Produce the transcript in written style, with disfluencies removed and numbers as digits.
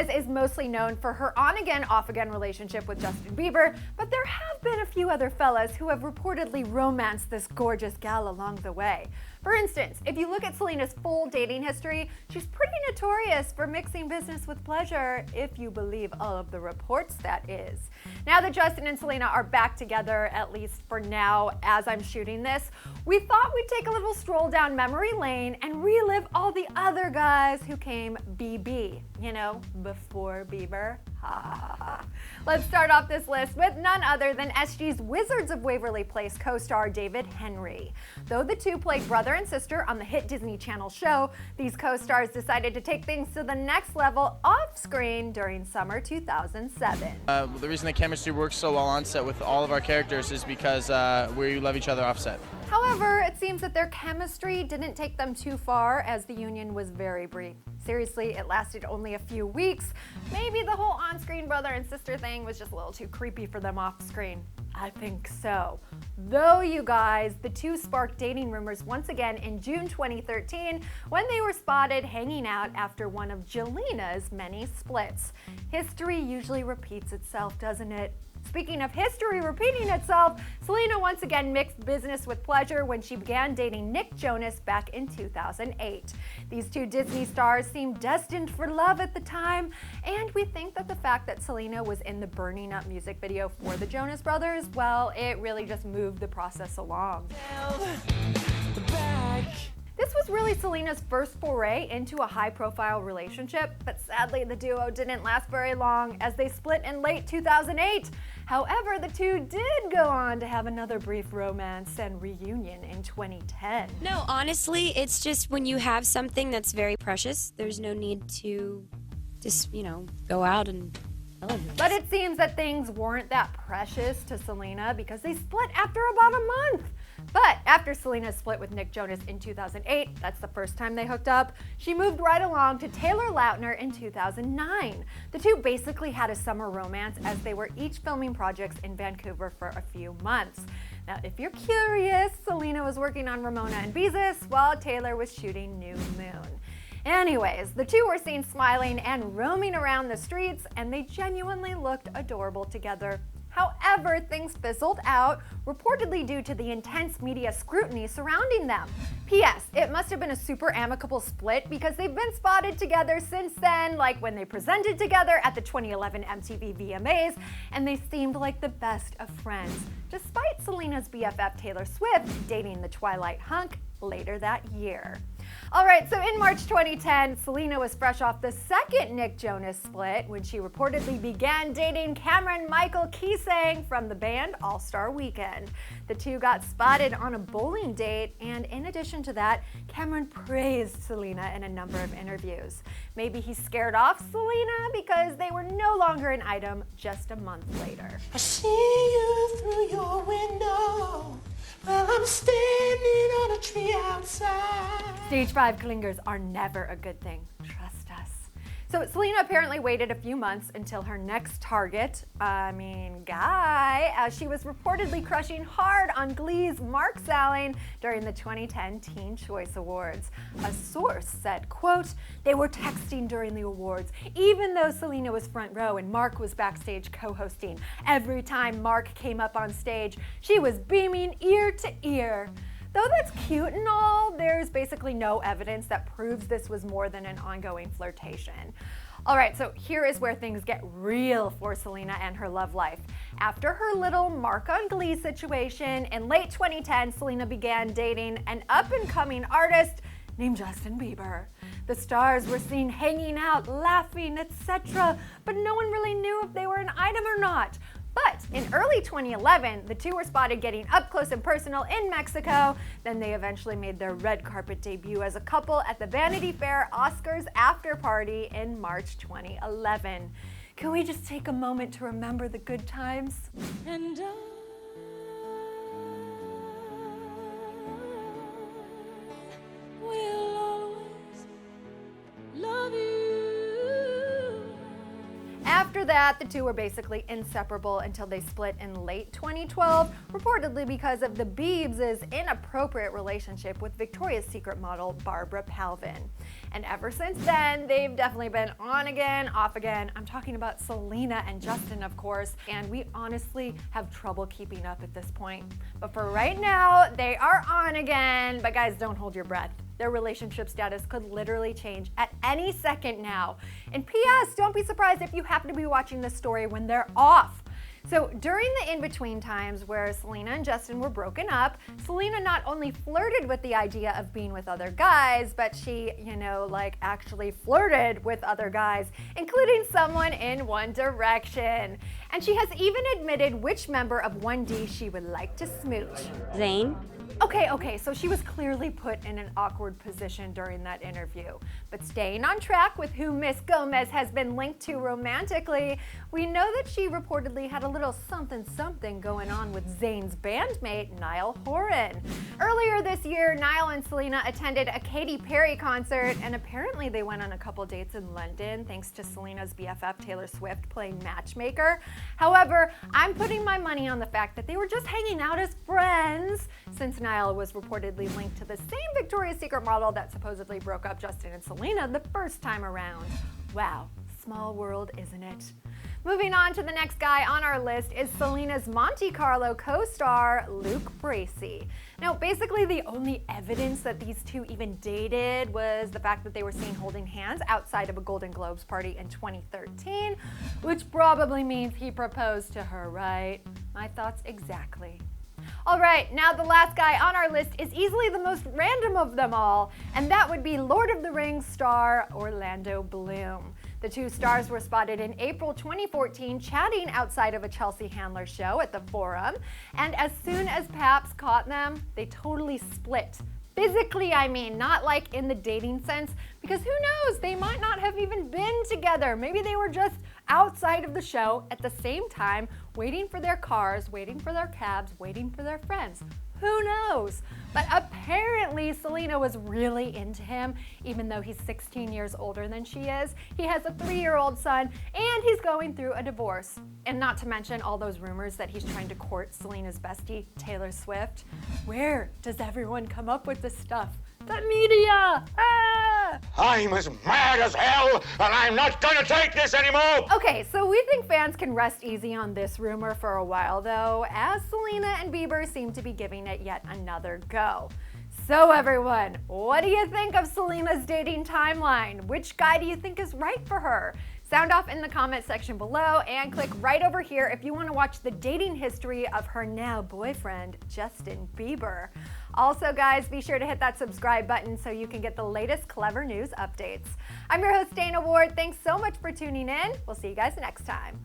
Gomez is mostly known for her on-again, off-again relationship with Justin Bieber, but there have been a few other fellas who have reportedly romanced this gorgeous gal along the way. For instance, if you look at Selena's full dating history, she's pretty notorious for mixing business with pleasure, if you believe all of the reports, that is. Now that Justin and Selena are back together, at least for now as I'm shooting this, we thought we'd take a little stroll down memory lane and relive all the other guys who came BB, you know, before Bieber. Let's start off this list with none other than SG's Wizards of Waverly Place co-star David Henry. Though the two played brother and sister on the hit Disney Channel show, these co-stars decided to take things to the next level off-screen during summer 2007. The reason the chemistry works so well on set with all of our characters is because we love each other off set. However, it seems that their chemistry didn't take them too far, as the union was very brief. Seriously, it lasted only a few weeks. Maybe the whole on-screen brother and sister thing was just a little too creepy for them off-screen. I think so. Though, you guys, the two sparked dating rumors once again in June 2013 when they were spotted hanging out after one of Jelena's many splits. History usually repeats itself, doesn't it? Speaking of history repeating itself, Selena once again mixed business with pleasure when she began dating Nick Jonas back in 2008. These two Disney stars seemed destined for love at the time, and we think that the fact that Selena was in the Burning Up music video for the Jonas Brothers, well, it really just moved the process along. This was really Selena's first foray into a high-profile relationship, but sadly the duo didn't last very long as they split in late 2008. However, the two did go on to have another brief romance and reunion in 2010. No, honestly, it's just when you have something that's very precious, there's no need to just, go out and celebrate. But it seems that things weren't that precious to Selena because they split after about a month. But after Selena split with Nick Jonas in 2008, that's the first time they hooked up, she moved right along to Taylor Lautner in 2009. The two basically had a summer romance as they were each filming projects in Vancouver for a few months. Now, if you're curious, Selena was working on Ramona and Beezus while Taylor was shooting New Moon. Anyways, the two were seen smiling and roaming around the streets, and they genuinely looked adorable together. However, things fizzled out, reportedly due to the intense media scrutiny surrounding them. P.S. It must have been a super amicable split because they've been spotted together since then, like when they presented together at the 2011 MTV VMAs, and they seemed like the best of friends, despite Selena's BFF Taylor Swift dating the Twilight hunk later that year. Alright, so in March 2010, Selena was fresh off the second Nick Jonas split when she reportedly began dating Cameron Michael Keesang from the band All-Star Weekend. The two got spotted on a bowling date, and in addition to that, Cameron praised Selena in a number of interviews. Maybe he scared off Selena because they were no longer an item just a month later. I see you through your window. Well, I'm standing on a tree outside. Stage 5 clingers are never a good thing. Trust us. So Selena apparently waited a few months until her next target, guy, as she was reportedly crushing hard on Glee's Mark Salling during the 2010 Teen Choice Awards. A source said, quote, "They were texting during the awards, even though Selena was front row and Mark was backstage co-hosting. Every time Mark came up on stage, she was beaming ear to ear." Though that's cute and all, there's basically no evidence that proves this was more than an ongoing flirtation. Alright, so here is where things get real for Selena and her love life. After her little Mark on Glee situation, in late 2010, Selena began dating an up-and-coming artist named Justin Bieber. The stars were seen hanging out, laughing, etc., but no one really knew if they were an item or not. But in early 2011, the two were spotted getting up close and personal in Mexico. Then they eventually made their red carpet debut as a couple at the Vanity Fair Oscars after party in March 2011. Can we just take a moment to remember the good times? And I will always love you. After After that, the two were basically inseparable until they split in late 2012, reportedly because of the Biebs' inappropriate relationship with Victoria's Secret model Barbara Palvin. And ever since then, they've definitely been on again, off again. I'm talking about Selena and Justin, of course, and we honestly have trouble keeping up at this point. But for right now, they are on again. But guys, don't hold your breath. Their relationship status could literally change at any second now. And P.S., don't be surprised if you happen to be watching this story when they're off. So during the in-between times where Selena and Justin were broken up, Selena not only flirted with the idea of being with other guys, but she, actually flirted with other guys, including someone in One Direction. And she has even admitted which member of 1D she would like to smooch. Zayn? Okay, so she was clearly put in an awkward position during that interview. But staying on track with who Miss Gomez has been linked to romantically, we know that she reportedly had a little something going on with Zayn's bandmate, Niall Horan. Earlier this year, Niall and Selena attended a Katy Perry concert, and apparently they went on a couple dates in London thanks to Selena's BFF Taylor Swift playing matchmaker. However, I'm putting my money on the fact that they were just hanging out as friends, since Niall was reportedly linked to the same Victoria's Secret model that supposedly broke up Justin and Selena the first time around. Wow, small world, isn't it? Moving on to the next guy on our list is Selena's Monte Carlo co-star, Luke Bracey. Now, basically the only evidence that these two even dated was the fact that they were seen holding hands outside of a Golden Globes party in 2013, which probably means he proposed to her, right? My thoughts exactly. All right, now the last guy on our list is easily the most random of them all, and that would be Lord of the Rings star Orlando Bloom. The two stars were spotted in April 2014 chatting outside of a Chelsea Handler show at the Forum, and as soon as Paps caught them, they totally split. Physically, I mean, not like in the dating sense, because who knows, they might not have even been together. Maybe they were just outside of the show at the same time, waiting for their cars, waiting for their cabs, waiting for their friends. Who knows? But apparently Selena was really into him, even though he's 16 years older than she is. He has a 3-year-old son, and he's going through a divorce. And not to mention all those rumors that he's trying to court Selena's bestie, Taylor Swift. Where does everyone come up with this stuff? The media! Ah! I'm as mad as hell, and I'm not gonna take this anymore! Okay, so we think fans can rest easy on this rumor for a while though, as Selena and Bieber seem to be giving it yet another go. So everyone, what do you think of Selena's dating timeline? Which guy do you think is right for her? Sound off in the comment section below and click right over here if you want to watch the dating history of her now boyfriend, Justin Bieber. Also guys, be sure to hit that subscribe button so you can get the latest Clevver news updates. I'm your host, Dana Ward. Thanks so much for tuning in. We'll see you guys next time.